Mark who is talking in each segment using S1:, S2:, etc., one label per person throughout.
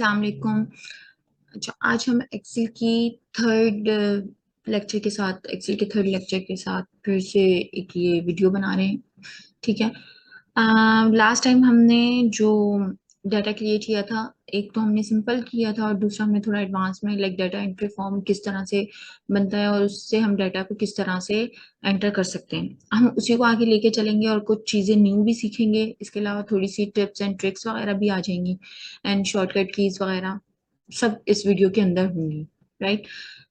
S1: अस्सलाम वालेकुम। अच्छा, आज हम एक्सेल की थर्ड लेक्चर के साथ एक्सेल के थर्ड लेक्चर के साथ फिर से एक ये वीडियो बना रहे हैं। ठीक है। लास्ट टाइम हमने जो डाटा क्रिएट किया था, एक तो हमने सिंपल किया था और दूसरा हमने थोड़ा एडवांस में लाइक डाटा एंट्री फॉर्म किस तरह से बनता है और उससे हम डाटा को किस तरह से एंटर कर सकते हैं। हम उसी को आगे लेके चलेंगे और कुछ चीजें न्यू भी सीखेंगे। इसके अलावा थोड़ी सी टिप्स एंड ट्रिक्स वगैरह भी आ जाएंगी एंड शॉर्टकट कीज वगैरह सब इस वीडियो के अंदर होंगी। राइट।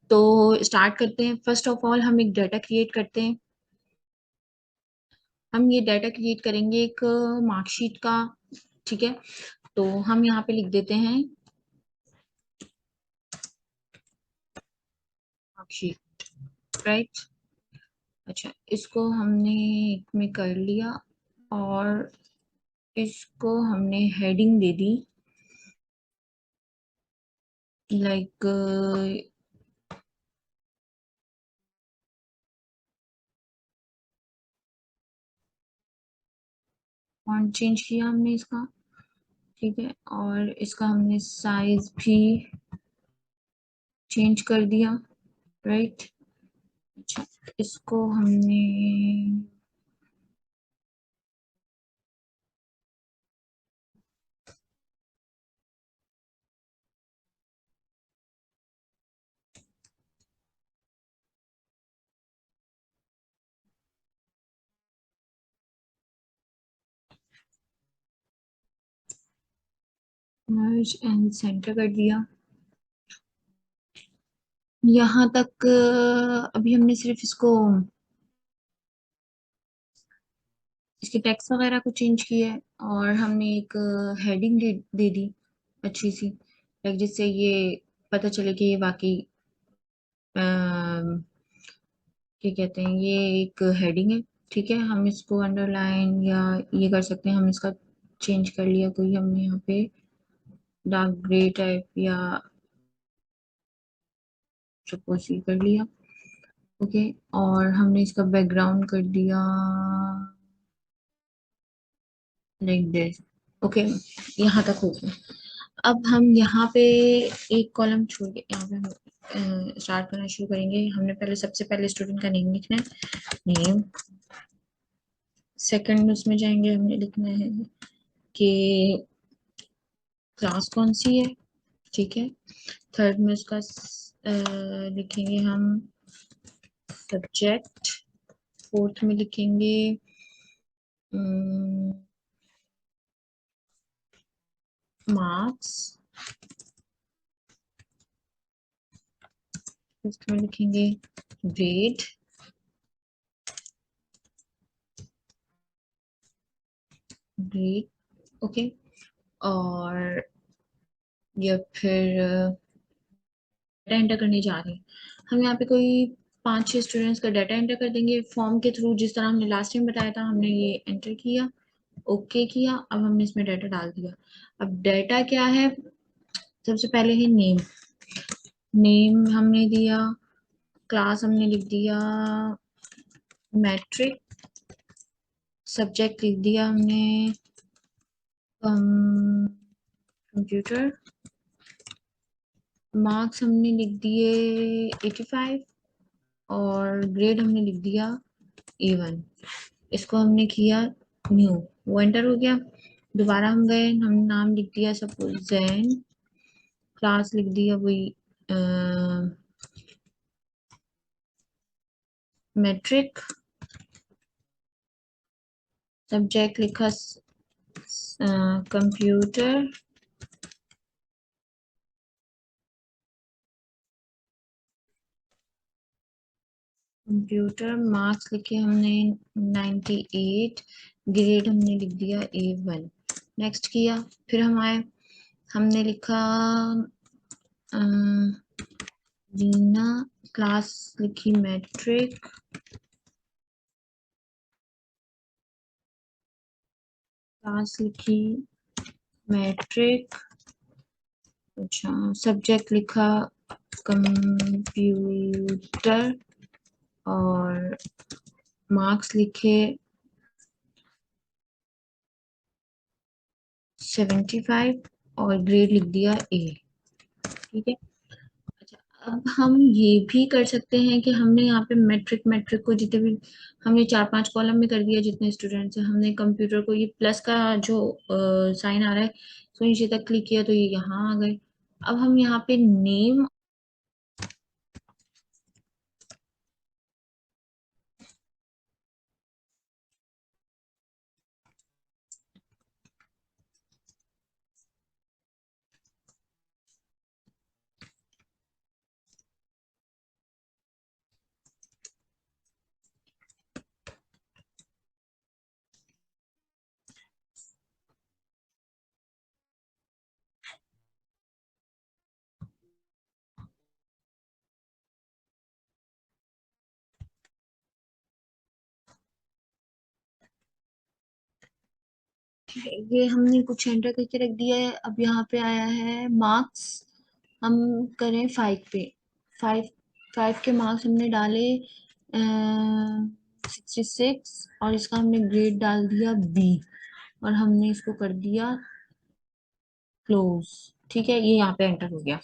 S1: तो स्टार्ट करते हैं। फर्स्ट ऑफ ऑल हम एक डाटा क्रिएट करते हैं। हम ये डाटा क्रिएट करेंगे एक मार्कशीट का। ठीक है। तो हम यहाँ पे लिख देते हैं मार्कशीट। राइट। अच्छा, इसको हमने एक में कर लिया और इसको हमने हेडिंग दे दी लाइक फॉन्ट चेंज किया हमने इसका। ठीक है। और इसका हमने साइज भी चेंज कर दिया। राइट। अच्छा, इसको हमने मर्ज एंड सेंटर कर दिया। यहाँ तक अभी हमने सिर्फ इसको इसके टेक्स्ट वगैरह को चेंज किया है और हमने एक हेडिंग दे दी अच्छी सी, लाइक जिससे ये पता चले कि ये वाकई क्या कहते हैं, ये एक हेडिंग है। ठीक है। हम इसको अंडरलाइन या ये कर सकते हैं। हम इसका चेंज कर लिया, कोई हमने यहाँ पे डार्क ग्रे टाइप या सपोज ये कर लिया। ओके। और हमने इसका बैकग्राउंड कर दिया लाइक दिस। ओके। यहाँ तक हो गया। अब हम यहाँ पे एक कॉलम छोड़ के यहाँ पे हम स्टार्ट करना शुरू करेंगे। हमने पहले सबसे पहले स्टूडेंट का नेम लिखना है। नेम। सेकंड उसमें जाएंगे, हमने लिखना है कि क्लास कौन सी है। ठीक है। थर्ड में उसका लिखेंगे हम सब्जेक्ट। फोर्थ में लिखेंगे मार्क्स। फिफ्थ में लिखेंगे ग्रेड। ग्रेड। ओके। और या फिर डाटा एंटर करने जा रहे हैं। हम यहाँ पे कोई 5-6 स्टूडेंट्स का डाटा एंटर कर देंगे फॉर्म के थ्रू, जिस तरह हमने लास्ट टाइम बताया था। हमने ये एंटर किया, ओके किया। अब हमने इसमें डाटा डाल दिया। अब डाटा क्या है, सबसे पहले है नेम। नेम हमने दिया, क्लास हमने लिख दिया मैट्रिक। सब्जेक्ट लिख दिया हमने कंप्यूटर। मार्क्स हमने लिख दिए 85 और ग्रेड हमने लिख दिया A1। इसको हमने किया न्यू, वो एंटर हो गया। दोबारा हम गए, हम नाम लिख दिया सपोज जैन। क्लास लिख दिया वही मैट्रिक। सब्जेक्ट लिखा कंप्यूटर। कंप्यूटर। मार्क्स लिखे हमने 98। ग्रेड हमने लिख दिया A1। नेक्स्ट किया। फिर हम आए, हमने लिखा रीना। क्लास लिखी मैट्रिक। क्लास लिखी मैट्रिक। अच्छा, सब्जेक्ट लिखा कंप्यूटर और मार्क्स लिखे 75 और ग्रेड लिख दिया ए। ठीक है। अच्छा, अब हम ये भी कर सकते हैं कि हमने यहाँ पे मैट्रिक मैट्रिक को जितने भी हमने 4-5 कॉलम में कर दिया, जितने स्टूडेंट्स हैं हमने कंप्यूटर को ये प्लस का जो साइन आ रहा है तो नीचे तक क्लिक किया तो ये यहाँ आ गए। अब हम यहाँ पे नेम, ये हमने कुछ एंटर करके रख दिया है। अब यहाँ पे आया है मार्क्स, हम करें 5 पे। 5, 5 के मार्क्स हमने डाले 66, और इसका हमने ग्रेड डाल दिया बी, और हमने इसको कर दिया क्लोज। ठीक है, ये यहाँ पे एंटर हो गया।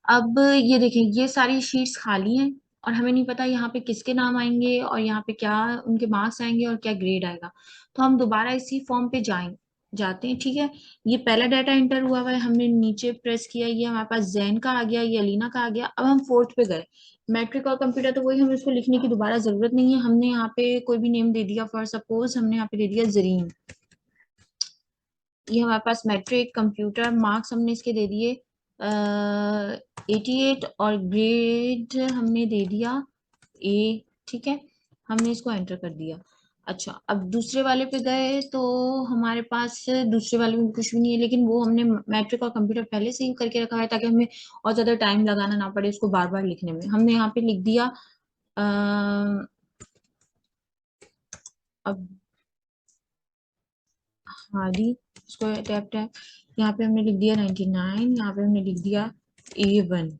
S1: अब ये देखें, ये सारी शीट्स खाली हैं और हमें नहीं पता यहाँ पे किसके नाम आएंगे और यहाँ पे क्या उनके मार्क्स आएंगे और क्या ग्रेड आएगा। तो हम दोबारा इसी फॉर्म पे जाते हैं। ठीक है, ये पहला डाटा एंटर हुआ हुआ है, हमने नीचे प्रेस किया, ये हमारे पास जैन का आ गया, ये अलीना का आ गया। अब हम फोर्थ पे गए, मैट्रिक और कंप्यूटर, तो वही हमें उसको लिखने की दोबारा जरूरत नहीं है। हमने यहाँ पे कोई भी नेम दे दिया, फॉर सपोज हमने यहाँ पे दे दिया जरीन। ये हमारे पास मैट्रिक कंप्यूटर मार्क्स हमने इसके दे दिए 88, और ग्रेड हमने दे दिया ए। ठीक है, हमने इसको एंटर कर दिया। अच्छा, अब दूसरे वाले पे गए तो हमारे पास दूसरे वाले में कुछ भी नहीं है, लेकिन वो हमने मैट्रिक और कंप्यूटर पहले से ही करके रखा है ताकि हमें और ज्यादा टाइम लगाना ना पड़े उसको बार बार लिखने में। हमने यहाँ पे लिख दिया अब हादी, इसको टैप टैप, यहाँ पे हमने लिख दिया 99, यहाँ पे हमने लिख दिया A1,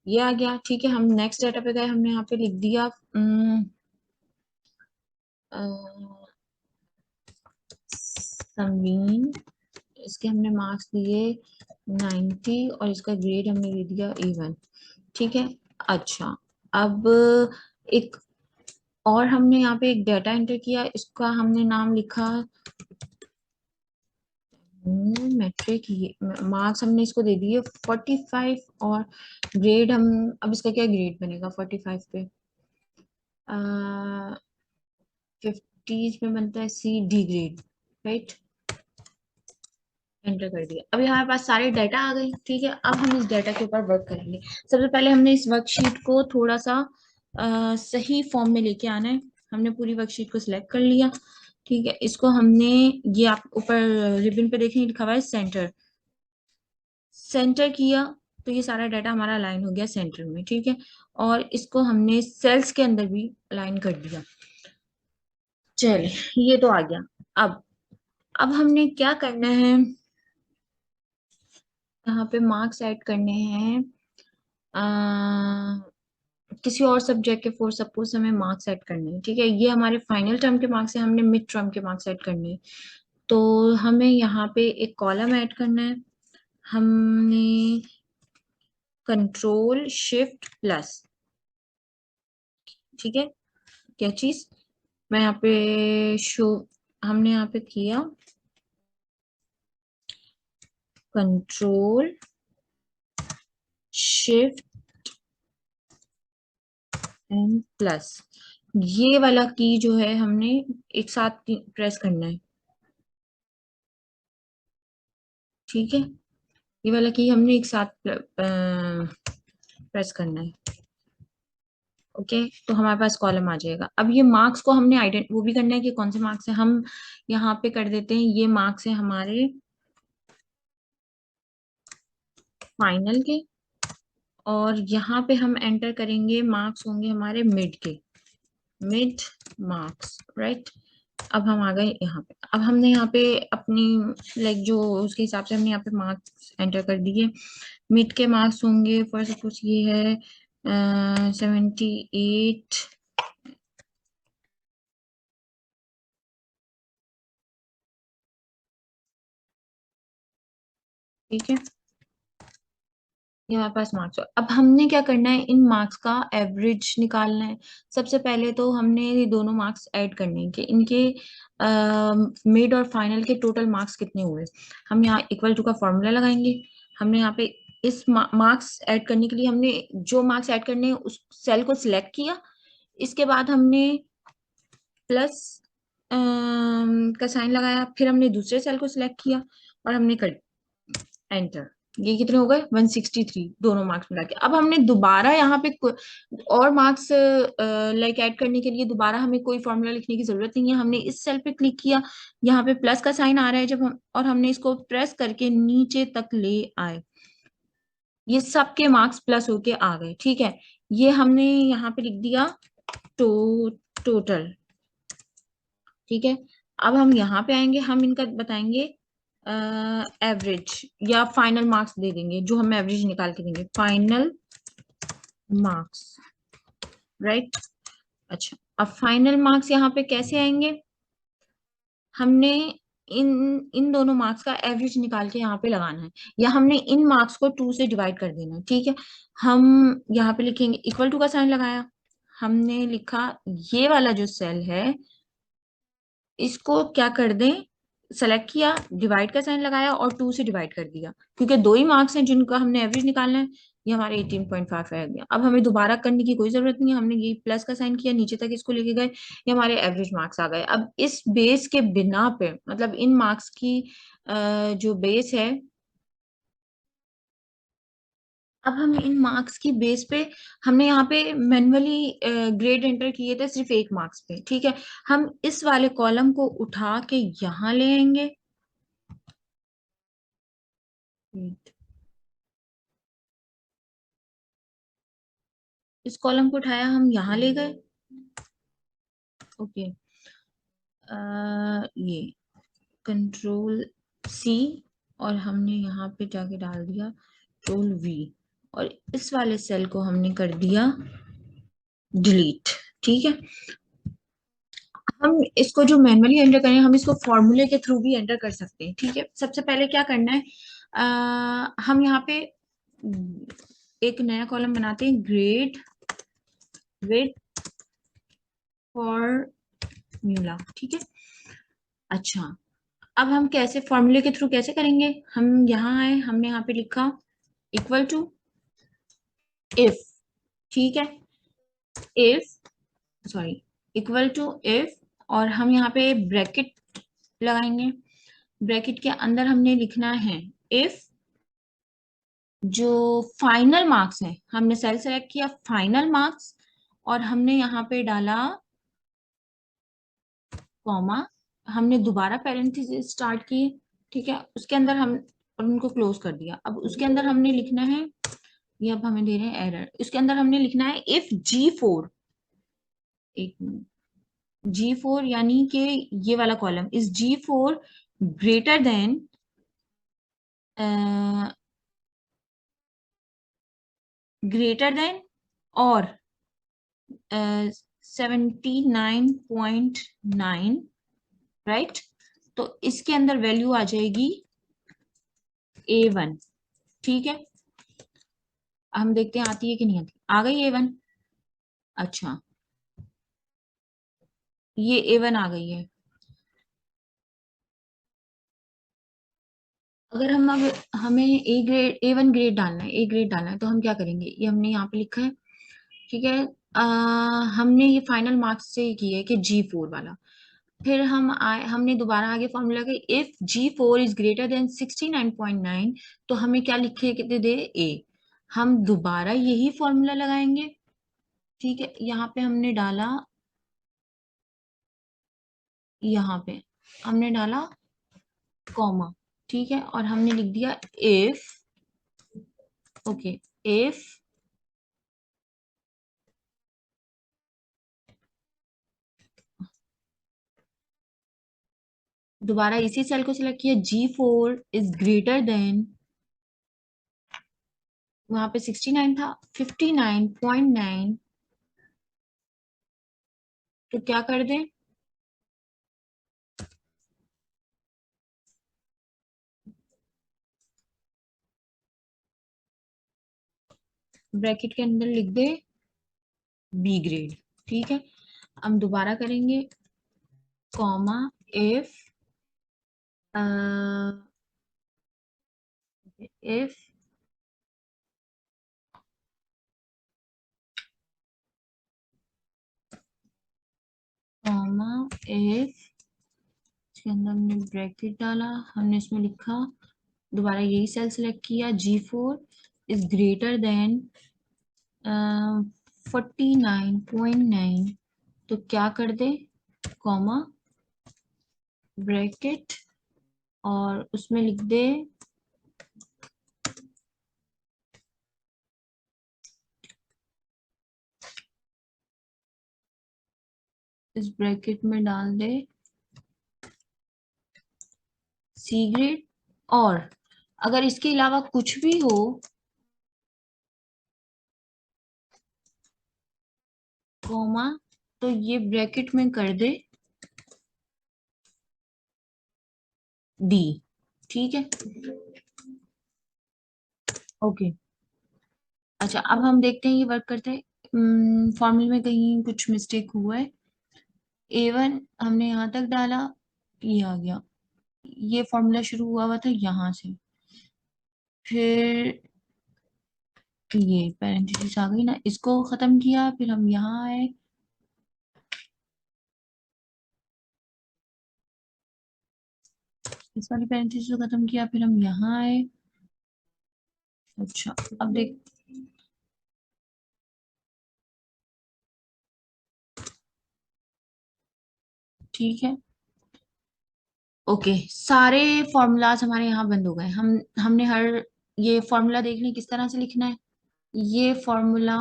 S1: ये आ गया। ठीक है, हम नेक्स्ट डाटा पे गए, हमने यहाँ पे लिख दिया समीन, इसके हमने मार्क्स दिए 90 और इसका ग्रेड हमने दे दिया A1। ठीक है। अच्छा, अब एक और हमने यहाँ पे एक डाटा एंटर किया, इसका हमने नाम लिखा मैट्रिक। मार्क्स हमने इसको दे दिए 45, और ग्रेड हम, अब इसका क्या ग्रेड बनेगा 45 पे, 50 में बनता है C D grade, right. Enter कर दिया। अभी हमारे पास सारे डाटा आ गए। ठीक है, अब हम इस डाटा के ऊपर वर्क करेंगे। सबसे पहले हमने इस वर्कशीट को थोड़ा सा सही फॉर्म में लेके आना है। हमने पूरी वर्कशीट को सिलेक्ट कर लिया। ठीक है, इसको हमने, ये आप ऊपर रिबन पे देखें लिखा हुआ है सेंटर, सेंटर किया तो ये सारा डाटा हमारा अलाइन हो गया सेंटर में। ठीक है, और इसको हमने सेल्स के अंदर भी अलाइन कर दिया। चलिए, ये तो आ गया। अब हमने क्या करना है, यहाँ पे मार्क्स ऐड करने हैं किसी और सब्जेक्ट के, फॉर सपोज हमें मार्क्स ऐड करने हैं। ठीक है, ये हमारे फाइनल टर्म के मार्क्स हैं, हमने मिड टर्म के मार्क्स ऐड करने हैं। तो हमें यहाँ पे एक कॉलम ऐड करना है। हमने कंट्रोल शिफ्ट प्लस, ठीक है, क्या चीज, मैं यहाँ पे शो, हमने यहाँ पे किया कंट्रोल शिफ्ट एंड प्लस, ये वाला की जो है हमने एक साथ प्रेस करना है। ठीक है, ये वाला की हमने एक साथ प्रेस करना है। ओके, तो हमारे पास कॉलम आ जाएगा। अब ये मार्क्स को हमने आइडेंट वो भी करना है कि कौन से मार्क्स है। हम यहाँ पे कर देते हैं ये मार्क्स है हमारे फाइनल के, और यहाँ पे हम एंटर करेंगे मार्क्स होंगे हमारे मिड के, मिड मार्क्स, राइट। अब हम आ गए यहाँ पे। अब हमने यहाँ पे अपनी लाइक जो उसके हिसाब से हमने यहाँ पे मार्क्स एंटर कर दिए। मिड के मार्क्स होंगे फॉर सपोज ये है 78, ठीक है, ये हमारे पास मार्क्स है। अब हमने क्या करना है, इन मार्क्स का एवरेज निकालना है। सबसे पहले तो हमने ये दोनों मार्क्स ऐड करने हैं कि इनके मिड और फाइनल के टोटल मार्क्स कितने हुए। हम यहाँ इक्वल टू का फॉर्मूला लगाएंगे। हमने यहाँ पे इस मार्क्स ऐड करने के लिए हमने जो मार्क्स ऐड करने हैं उस सेल को सिलेक्ट किया। इसके बाद हमने प्लस का साइन लगाया, फिर हमने दूसरे सेल को सिलेक्ट किया और हमने कर एंटर। ये कितने हो गए, 163 दोनों मार्क्स मिला के। अब हमने दोबारा यहाँ पे और मार्क्स लाइक ऐड करने के लिए दोबारा हमें कोई फॉर्मूला लिखने की जरूरत नहीं है। हमने इस सेल पे क्लिक किया, यहाँ पे प्लस का साइन आ रहा है जब हम, और हमने इसको प्रेस करके नीचे तक ले आए, ये सबके मार्क्स प्लस होके आ गए। ठीक है, ये हमने यहाँ पे लिख दिया टोटल। ठीक है, अब हम यहाँ पे आएंगे, हम इनका बताएंगे एवरेज या फाइनल मार्क्स दे देंगे, जो हम एवरेज निकाल के देंगे, फाइनल मार्क्स, राइट। अच्छा, अब फाइनल मार्क्स यहाँ पे कैसे आएंगे, हमने इन इन दोनों मार्क्स का एवरेज निकाल के यहाँ पे लगाना है, या हमने इन मार्क्स को 2 से डिवाइड कर देना है। ठीक है, हम यहाँ पे लिखेंगे इक्वल टू का साइन लगाया, हमने लिखा ये वाला जो सेल है इसको क्या कर दें, सेलेक्ट किया, डिवाइड का साइन लगाया और 2 से डिवाइड कर दिया, क्योंकि दो ही मार्क्स हैं जिनका हमने एवरेज निकालना है। ये हमारे 18.5 आ गया। अब हमें दोबारा करने की कोई जरूरत नहीं है, हमने ये प्लस का साइन किया, नीचे तक इसको लेके गए, ये हमारे एवरेज मार्क्स आ गए। अब इस बेस के बिना पे, मतलब इन मार्क्स की जो बेस है, अब हम इन मार्क्स की बेस पे, हमने यहाँ पे मैन्युअली ग्रेड एंटर किए थे सिर्फ एक मार्क्स पे। ठीक है, हम इस वाले कॉलम को उठा के यहाँ ले आएंगे, इस कॉलम को उठाया, हम यहाँ ले गए। ओके, ये कंट्रोल सी, और हमने यहाँ पे जाके डाल दिया कंट्रोल वी, और इस वाले सेल को हमने कर दिया डिलीट। ठीक है, हम इसको जो मैनुअली एंटर करें, हम इसको फॉर्मूले के थ्रू भी एंटर कर सकते हैं। ठीक है, सबसे पहले क्या करना है, हम यहाँ पे एक नया कॉलम बनाते हैं, ग्रेड विद फॉर्मूला। ठीक है, अच्छा, अब हम कैसे फॉर्मूले के थ्रू कैसे करेंगे, हम यहाँ आए, हमने यहाँ पे लिखा इक्वल टू इफ। ठीक है, if, sorry, equal to if, और हम यहाँ पे ब्रैकेट लगाएंगे। ब्रैकेट के अंदर हमने लिखना है इफ जो फाइनल मार्क्स है, हमने सेल सेलेक्ट किया फाइनल मार्क्स, और हमने यहाँ पे डाला कॉमा, हमने दोबारा पैरेंथेसिस स्टार्ट किए। ठीक है, उसके अंदर हम, और उनको क्लोज कर दिया। अब उसके अंदर हमने लिखना है, ये अब हमें दे रहे हैं एरर, इसके अंदर हमने लिखना है इफ G4, एक G4 यानी कि ये वाला कॉलम इस G4 ग्रेटर देन और 79.9, राइट। तो इसके अंदर वैल्यू आ जाएगी A1। ठीक है, हम देखते हैं आती है कि नहीं आती, आ गई A1। अच्छा, ये A1 आ गई है। अगर हम अब, हमें A1 ग्रेड डालना है, A ग्रेड डालना है, तो हम क्या करेंगे, ये हमने यहाँ पे लिखा है। ठीक है, हमने ये फाइनल मार्क्स से किया है कि G4 वाला। फिर हम आए, हमने दोबारा आगे फॉर्मूला के if G4 is greater than 69.9, तो हमें क्या लिखे कितने दे, A। हम दोबारा यही फॉर्मूला लगाएंगे। ठीक है, यहाँ पे हमने डाला, यहाँ पे हमने डाला कॉमा। ठीक है, और हमने लिख दिया इफ, ओके, इफ दोबारा इसी सेल को सिलेक्ट किया, G4 इज ग्रेटर देन, वहां पे 69 था, 59.9, तो क्या कर दें, ब्रैकेट के अंदर लिख दे बी ग्रेड। ठीक है, हम दोबारा करेंगे, comma if if comma if, इसके अंदर हमने ब्रैकेट डाला, हमने इसमें लिखा, दोबारा यही सेल सेलेक्ट किया, G4 इज ग्रेटर देन 49.9, तो क्या कर दे, कॉमा ब्रैकेट और उसमें लिख दे इस ब्रैकेट में डाल दे सी ग्रेड, और अगर इसके अलावा कुछ भी हो कॉमा, तो ये ब्रैकेट में कर दे डी। ठीक है, ओके। अच्छा, अब हम देखते हैं ये वर्क करते हैं, फॉर्मूले में कहीं कुछ मिस्टेक हुआ है। A1 हमने यहाँ तक डाला, ये आ गया, ये फॉर्मूला शुरू हुआ था यहाँ से, फिर ये पैरेंथेसिस आ गई ना, इसको खत्म किया, फिर हम यहाँ आए, इस वाली पैरेंथेसिस को खत्म किया, फिर हम यहाँ आए। अच्छा, अब देख, ठीक है, ओके, सारे फॉर्मूलाज हमारे यहाँ बंद हो गए। हमने हर, ये फॉर्मूला देखने किस तरह से लिखना है, ये फॉर्मूला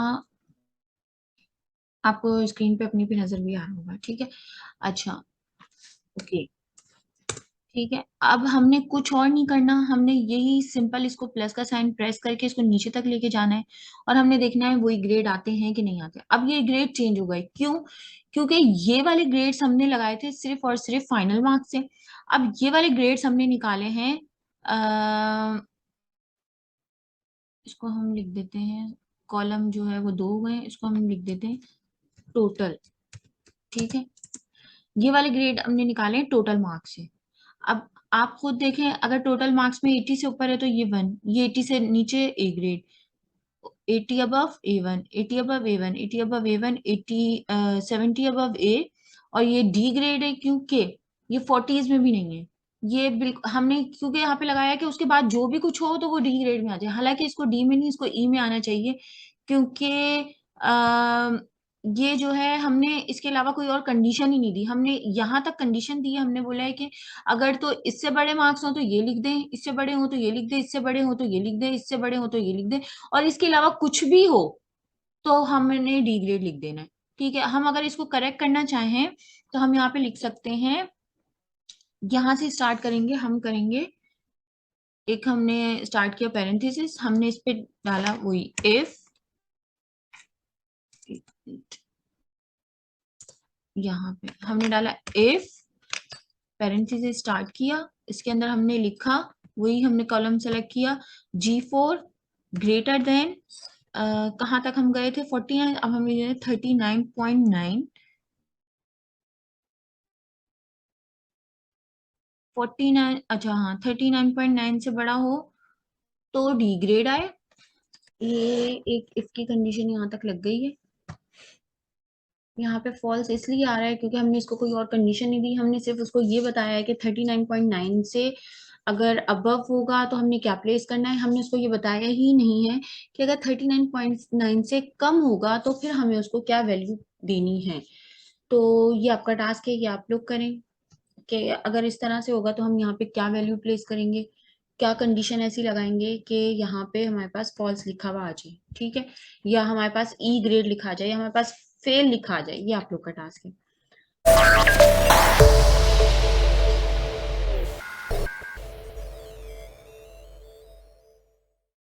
S1: आपको स्क्रीन पे अपनी पे नजर भी आ रहा होगा। ठीक है, अच्छा, ओके, ठीक है, अब हमने कुछ और नहीं करना, हमने यही सिंपल इसको प्लस का साइन प्रेस करके इसको नीचे तक लेके जाना है, और हमने देखना है वही ग्रेड आते हैं कि नहीं आते। अब ये ग्रेड चेंज हो गए, क्यों? क्योंकि ये वाले ग्रेड्स हमने लगाए थे सिर्फ और सिर्फ फाइनल मार्क्स से। अब ये वाले ग्रेड्स हमने निकाले हैं, इसको हम लिख देते हैं, कॉलम जो है वो दो हो गए, इसको हम लिख देते हैं टोटल। ठीक है, ये वाले ग्रेड हमने निकाले हैं टोटल मार्क्स से। अब आप खुद देखें, अगर टोटल मार्क्स में 80 से ऊपर है तो ये 1, ये 80 से नीचे A grade, 80 above A1, 80 above A1, 80 above A1, 80 70 above A, और ये डी ग्रेड है क्योंकि ये 40s में भी नहीं है। ये बिल्कुल हमने क्योंकि यहाँ पे लगाया कि उसके बाद जो भी कुछ हो तो वो डी ग्रेड में आ जाए, हालांकि इसको डी में नहीं, इसको ई में आना चाहिए, क्योंकि ये जो है हमने इसके अलावा कोई और कंडीशन ही नहीं दी, हमने यहाँ तक कंडीशन दी है, हमने बोला है कि अगर तो इससे बड़े मार्क्स हो तो ये लिख दें, इससे बड़े हो तो ये लिख दें, इससे बड़े हो तो ये लिख दें, इससे बड़े हो तो ये लिख दें, और इसके अलावा कुछ भी हो तो हमने डी ग्रेड लिख देना है। ठीक है, हम अगर इसको करेक्ट करना चाहें तो हम यहाँ पे लिख सकते हैं, यहाँ से स्टार्ट करेंगे, हम करेंगे, एक हमने स्टार्ट किया पैरेंथेसिस, हमने इस पे डाला वही इफ, यहाँ पे हमने डाला इफ, पैरेंथेसिस स्टार्ट किया, इसके अंदर हमने लिखा, वही हमने कॉलम सेलेक्ट किया, G4 ग्रेटर देन, कहाँ तक हम गए थे 49, अब हम 39.9, 49, अच्छा हाँ 39.9 से बड़ा हो तो डी ग्रेड आए। ये एक इसकी कंडीशन यहाँ तक लग गई है, यहाँ पे फॉल्स इसलिए आ रहा है क्योंकि हमने इसको कोई और कंडीशन नहीं दी, हमने सिर्फ उसको ये बताया है कि 39.9 से अगर अबव होगा तो हमने क्या प्लेस करना है, हमने उसको ये बताया ही नहीं है कि अगर 39.9 से कम होगा तो फिर हमें उसको क्या वैल्यू देनी है। तो ये आपका टास्क है, ये आप लोग करें कि अगर इस तरह से होगा तो हम यहाँ पे क्या वैल्यू प्लेस करेंगे, क्या कंडीशन ऐसी लगाएंगे कि यहाँ पे हमारे पास फॉल्स लिखा हुआ आ जाए। ठीक है, या हमारे पास ई ग्रेड लिखा आ जाए, या हमारे पास फेल लिखा आ जाए, ये आप लोग का टास्क है।